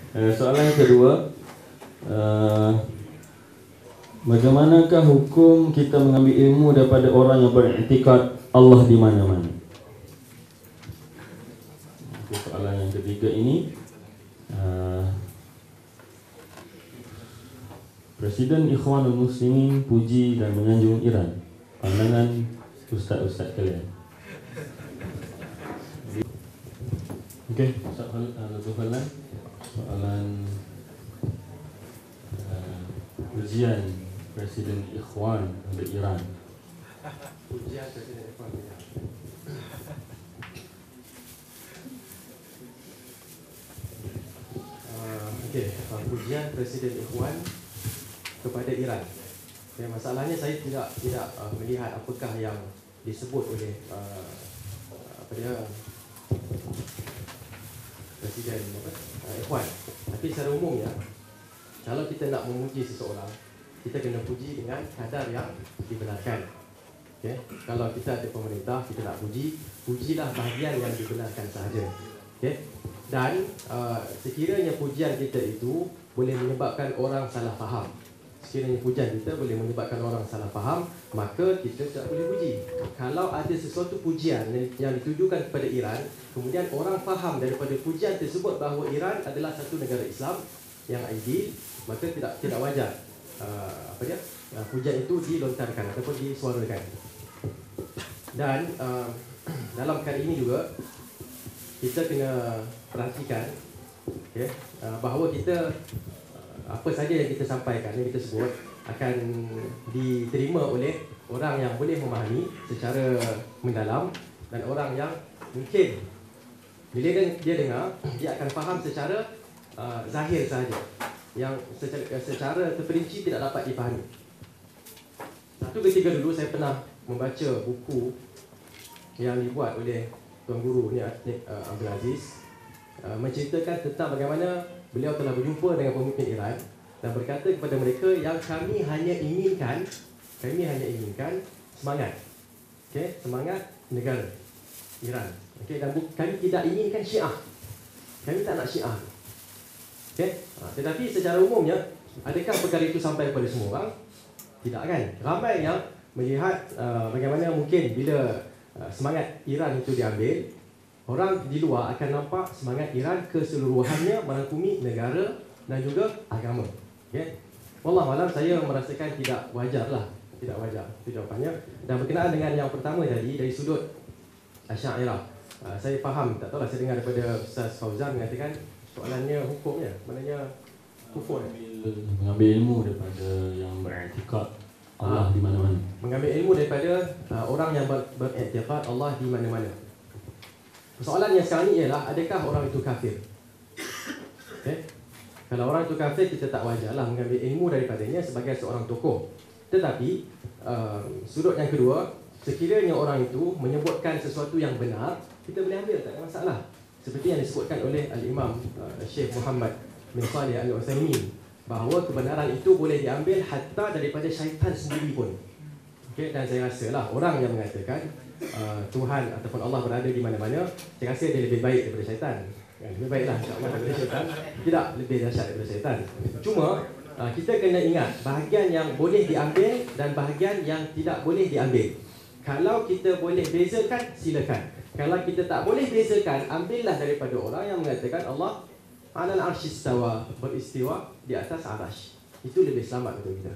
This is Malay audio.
Soalan yang kedua, bagaimanakah hukum kita mengambil ilmu daripada orang yang beriktikad Allah di mana-mana? Soalan yang ketiga ini, Presiden Ikhwanul Muslimin puji dan menyanjung Iran. Pandangan ustaz-ustaz kalian. Okey, soalan ujian Presiden Ikhwan untuk Iran. Ujian Presiden Ikhwan Iran. Ujian Presiden Ikhwan kepada Iran. Masalahnya saya tidak melihat apakah yang disebut oleh Presiden Ikhwan. Tapi secara umumnya, kalau kita nak memuji seseorang, kita kena puji dengan kadar yang dibenarkan. Kalau kita ada pemerintah, kita nak puji, pujilah bahagian yang dibenarkan sahaja. Dan sekiranya pujian kita itu boleh menyebabkan orang salah faham, sekiranya pujian kita boleh menyebabkan orang salah faham, maka kita tak boleh puji. Kalau ada sesuatu pujian yang ditujukan kepada Iran, kemudian orang faham daripada pujian tersebut bahawa Iran adalah satu negara Islam yang ideal, maka tidak wajar pujian itu dilontarkan ataupun disuarakan. Dan dalam perkara ini juga kita kena perhatikan bahawa kita apa saja yang kita sampaikan, yang kita sebut akan diterima oleh orang yang boleh memahami secara mendalam, dan orang yang mungkin bila dia dengar, dia akan faham secara zahir sahaja, yang secara terperinci tidak dapat dipahami. Satu ketika dulu saya pernah membaca buku yang dibuat oleh Tuan Guru ni Abdul Aziz, menceritakan tentang bagaimana beliau telah berjumpa dengan pemimpin Iran dan berkata kepada mereka yang kami hanya inginkan semangat, semangat negara Iran, dan kami tidak inginkan Syiah, kami tak nak Syiah. Tetapi secara umumnya, adakah perkara itu sampai kepada semua orang? Tidak kan? Ramai yang melihat bagaimana mungkin bila semangat Iran itu diambil, orang di luar akan nampak semangat Iran keseluruhannya merangkumi negara dan juga agama. Wallahualam, saya merasakan tidak wajar itu jawapannya. Dan berkenaan dengan yang pertama tadi, dari sudut Asy'ariyah, saya faham, tak tahulah, saya dengar daripada Ustaz Fauzan mengatakan soalannya hukumnya, maknanya kufur. Mengambil ilmu daripada yang beriktikad Allah di mana-mana. Mengambil ilmu daripada orang yang beriktikad Allah di mana-mana. Soalan yang sekarang ni ialah, adakah orang itu kafir? Kalau orang itu kafir, kita tak wajarlah mengambil ilmu daripadanya sebagai seorang tokoh. Tetapi sudut yang kedua, sekiranya orang itu menyebutkan sesuatu yang benar, kita boleh ambil, tak ada masalah. Seperti yang disebutkan oleh Al-Imam Syekh Muhammad bin Salih Al-Utsaimin, bahawa kebenaran itu boleh diambil hatta daripada syaitan sendiri pun. Dan saya rasalah orang yang mengatakan Tuhan ataupun Allah berada di mana-mana, saya rasa dia lebih baik daripada syaitan. Lebih baiklah insya-Allah daripada syaitan, tidak lebih dahsyat daripada syaitan. Cuma kita kena ingat bahagian yang boleh diambil dan bahagian yang tidak boleh diambil. Kalau kita boleh bezakan, silakan. Kalau kita tak boleh bezakan, ambillah daripada orang yang mengatakan Allah 'alal 'arsy istawa, beristiwa di atas arasy. Itu lebih selamat untuk kita.